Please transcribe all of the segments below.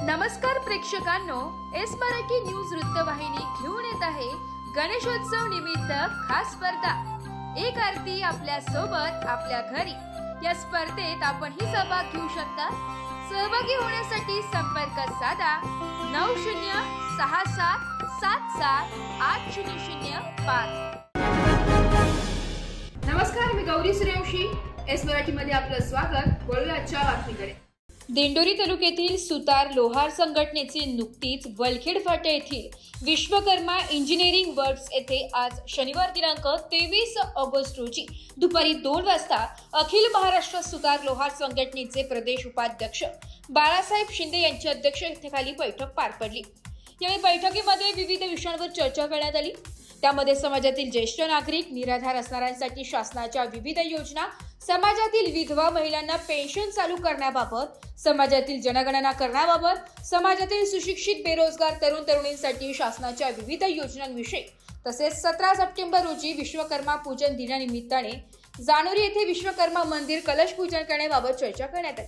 नमस्कार प्रेक्षकांनो, S Marathi news वृत्तवाहिनी घेऊन येत आहे गणेशोत्सव निमित्त खास स्पर्धा एक आरती आपल्या सोबत आपल्या घरी। या स्पर्धेत आपण ही सहभाग घेऊ शकता। सहभागी होण्यासाठी संपर्क साधा 9067778005। नमस्कार, मी गौरी सूर्यवंशी, एस मराठी मध्ये आपलं स्वागत। वळूया आजच्या बातमीकडे। दिंडोरी तालुक्यातील सुतार लोहार संघटनेची नुकतीच वलखेड फाटा येथील विश्वकर्मा इंजिनिअरिंग वर्क्स येथे आज शनिवार दिनांक 23 ऑगस्ट रोजी दुपारी 2 वाजता अखिल महाराष्ट्र सुतार लोहार संघटनेचे प्रदेश उपाध्यक्ष बाळासाहेब शिंदे यांच्या अध्यक्षतेखाली बैठक पार पडली। यावेळी बैठकीमध्ये विविध विषयांवर चर्चा करण्यात आली। त्यामध्ये समाजातील ज्येष्ठ नागरिक, निराधार असणाऱ्यांसाठी शासनाच्या विविध योजना, समाजातील विधवा महिलांना पेन्शन चालू करण्याबाबत, समाजातील जनगणना करण्याबाबत, समाजातील सुशिक्षित बेरोजगार तरुण तरुणींसाठी शासनाच्या विविध योजनांविषयी तसेच 17 सप्टेंबर रोजी विश्वकर्मा पूजन दिनानिमित्ताने जानोरी येथे विश्वकर्मा मंदिर कलश पूजन करण्याबाबत चर्चा करण्यात आली।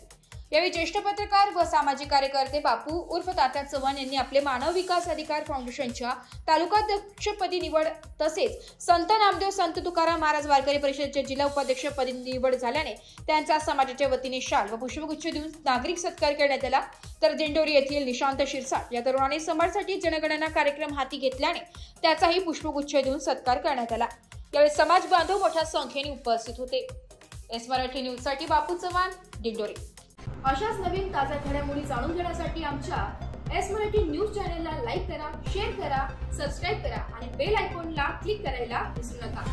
यावेळी ज्येष्ठ पत्रकार व सामाजिक कार्यकर्ते बापू उर्फ तात्या चव्हाण यांनी आपले मानव विकास अधिकार फाउंडेशनच्या तालुकाध्यक्षपदी निवड तसेच संत नामदेव संत तुकाराम महाराज वारकरी परिषदेच्या जिल्हा उपाध्यक्षपदी निवड झाल्याने त्यांचा समाजाच्या वतीने शाल व पुष्पगुच्छ देऊन नागरिक सत्कार करण्यात आला। तर दिंडोरी येथील निशांत शिरसाट या तरुणाने समाजासाठी जनगणना कार्यक्रम हाती घेतल्याने त्याचाही पुष्पगुच्छ देऊन सत्कार करण्यात आला। यावेळी समाज बांधव मोठ्या संख्येने उपस्थित होते। एस मराठी न्यूज साठी बापू चव्हाण, दिंडोरी। अशाच नवीन ताज्या घडामोडी जाणून घेण्यासाठी आमच्या एस मराठी न्यूज चॅनलला लाईक करा, शेअर करा, सबस्क्राइब करा आणि बेल आयकॉनला क्लिक करायला विसरू नका।